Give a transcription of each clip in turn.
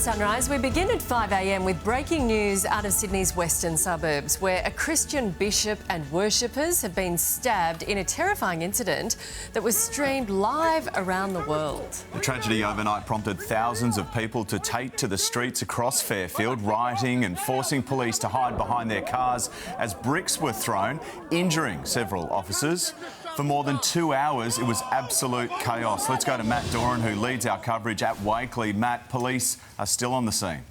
Sunrise, we begin at 5 a.m. with breaking news out of Sydney's western suburbs, where a Christian bishop and worshippers have been stabbed in a terrifying incident that was streamed live around the world. The tragedy overnight prompted thousands of people to take to the streets across Fairfield, rioting and forcing police to hide behind their cars as bricks were thrown, injuring several officers. For more than 2 hours, it was absolute chaos. Let's go to Matt Doran, who leads our coverage at Wakeley. Matt, police are still on the scene.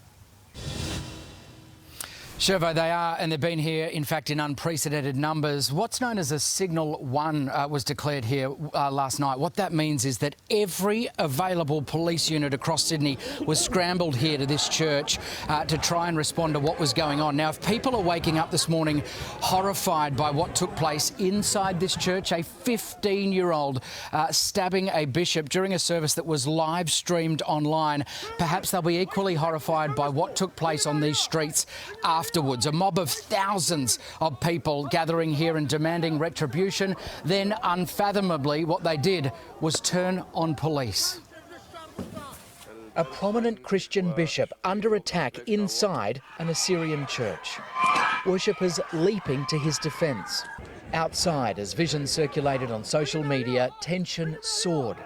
Shervo, they are, and they've been here, in fact, in unprecedented numbers. What's known as a Signal 1 was declared here last night. What that means is that every available police unit across Sydney was scrambled here to this church to try and respond to what was going on. Now, if people are waking up this morning horrified by what took place inside this church, a 15-year-old stabbing a bishop during a service that was live streamed online, perhaps they'll be equally horrified by what took place on these streets afterwards. A mob of thousands of people gathering here and demanding retribution. Then, unfathomably, what they did was turn on police. A prominent Christian bishop under attack inside an Assyrian church. Worshippers leaping to his defence. Outside, as visions circulated on social media, tension soared,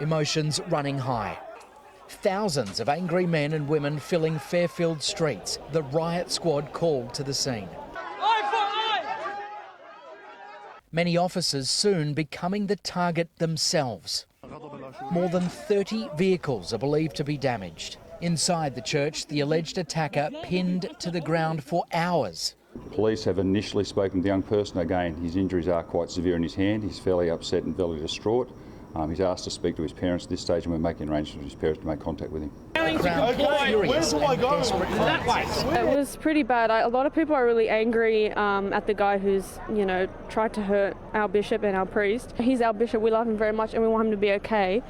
emotions running high. Thousands of angry men and women filling Fairfield streets, the riot squad called to the scene. Many officers soon becoming the target themselves. More than 30 vehicles are believed to be damaged. Inside the church, the alleged attacker pinned to the ground for hours. Police have initially spoken to the young person. Again, his injuries are quite severe in his hand. He's fairly upset and fairly distraught. He's asked to speak to his parents at this stage, and we're making arrangements with his parents to make contact with him. The crowd furious and desperate. It was pretty bad. A lot of people are really angry at the guy who's, tried to hurt our bishop and our priest. He's our bishop. We love him very much and we want him to be okay.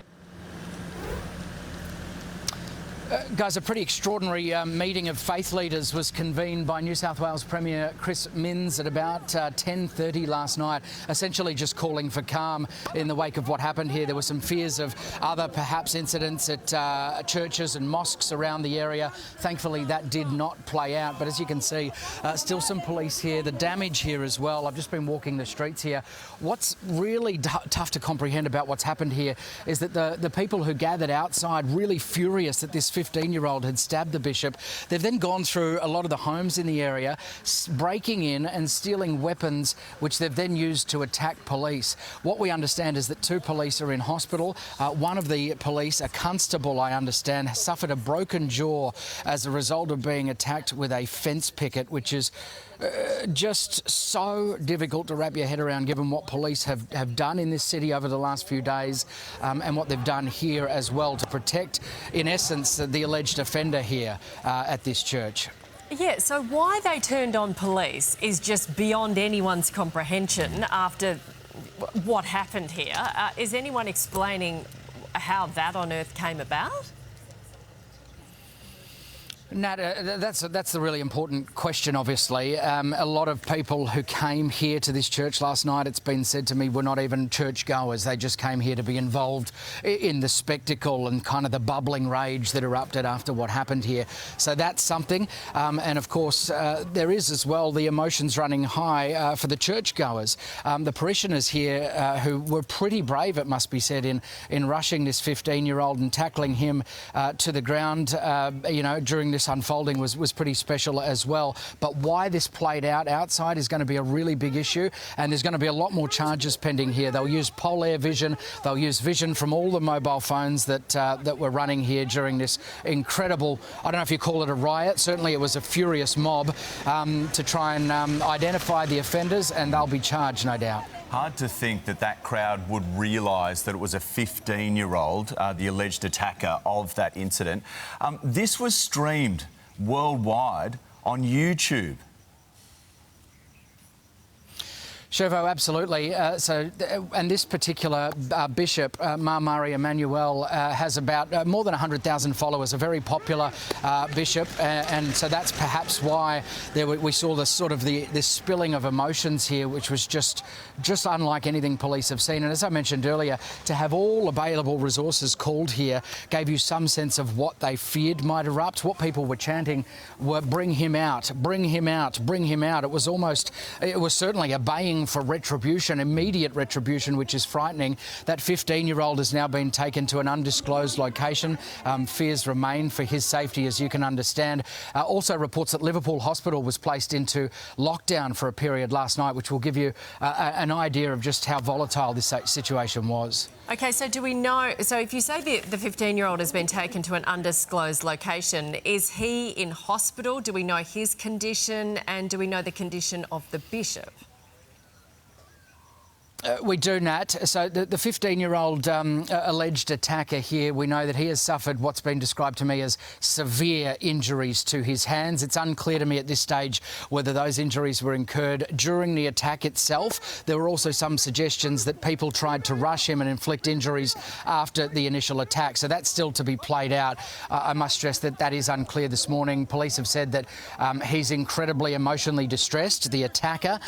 Guys, a pretty extraordinary meeting of faith leaders was convened by New South Wales Premier Chris Minns at about 10:30 last night, essentially just calling for calm in the wake of what happened here. There were some fears of other perhaps incidents at churches and mosques around the area. Thankfully, that did not play out. But as you can see, still some police here. The damage here as well. I've just been walking the streets here. What's really tough to comprehend about what's happened here is that the people who gathered outside really furious that this 15-year-old had stabbed the bishop. They've then gone through a lot of the homes in the area, breaking in and stealing weapons, which they've then used to attack police. What we understand is that 2 police are in hospital. One of the police, a constable, I understand, has suffered a broken jaw as a result of being attacked with a fence picket, which is just so difficult to wrap your head around given what police have done in this city over the last few days and what they've done here as well to protect, in essence, the alleged offender here at this church. Yeah, so why they turned on police is just beyond anyone's comprehension after what happened here. Is anyone explaining how that on earth came about? Nat, that's the really important question, obviously. A lot of people who came here to this church last night, it's been said to me, were not even churchgoers. They just came here to be involved in the spectacle and kind of the bubbling rage that erupted after what happened here. So that's something. And of course, there is as well the emotions running high for the churchgoers. The parishioners here who were pretty brave, it must be said, in rushing this 15-year-old and tackling him to the ground, during this unfolding was pretty special as well. But why this played out outside is going to be a really big issue, and there's going to be a lot more charges pending here. They'll use polar vision, they'll use vision from all the mobile phones that were running here during this incredible, I don't know if you call it a riot, certainly it was a furious mob, to try and identify the offenders, and they'll be charged, no doubt. Hard to think that crowd would realise that it was a 15-year-old, the alleged attacker of that incident. This was streamed worldwide on YouTube. Shervo, absolutely. And this particular bishop, Ma Maria Emanuel, has about more than 100,000 followers, a very popular bishop, and so that's perhaps why we saw this sort of this spilling of emotions here, which was just unlike anything police have seen. And as I mentioned earlier, to have all available resources called here gave you some sense of what they feared might erupt. What people were chanting were "Bring him out, bring him out, bring him out." It was certainly a baying for retribution, immediate retribution, which is frightening. That 15-year-old has now been taken to an undisclosed location. Fears remain for his safety, as you can understand. Also reports that Liverpool Hospital was placed into lockdown for a period last night, which will give you an idea of just how volatile this situation was. OK, so do we know... So if you say the 15-year-old has been taken to an undisclosed location, is he in hospital? Do we know his condition? And do we know the condition of the bishop? We do, Nat. So the 15-year-old alleged attacker here, we know that he has suffered what's been described to me as severe injuries to his hands. It's unclear to me at this stage whether those injuries were incurred during the attack itself. There were also some suggestions that people tried to rush him and inflict injuries after the initial attack. So that's still to be played out. I must stress that is unclear this morning. Police have said that he's incredibly emotionally distressed, the attacker.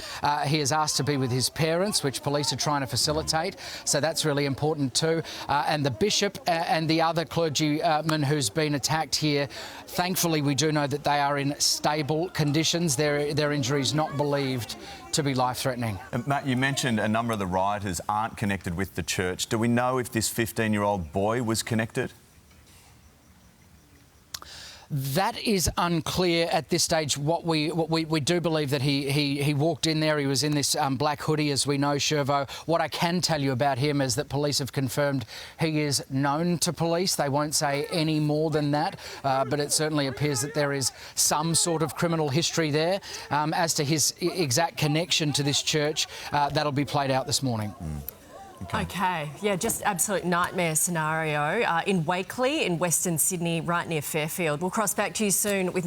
He is asked to be with his parents, which police are trying to facilitate, so that's really important too. And the bishop and the other clergyman who's been attacked here, thankfully we do know that they are in stable conditions. Their injuries not believed to be life-threatening. Matt, you mentioned a number of the rioters aren't connected with the church. Do we know if this 15-year-old boy was connected? That is unclear at this stage. What we do believe that he walked in there. He was in this black hoodie, as we know, Shervo. What I can tell you about him is that police have confirmed he is known to police. They won't say any more than that, but it certainly appears that there is some sort of criminal history there. As to his exact connection to this church, that'll be played out this morning. OK, yeah, just absolute nightmare scenario in Wakeley in Western Sydney, right near Fairfield. We'll cross back to you soon with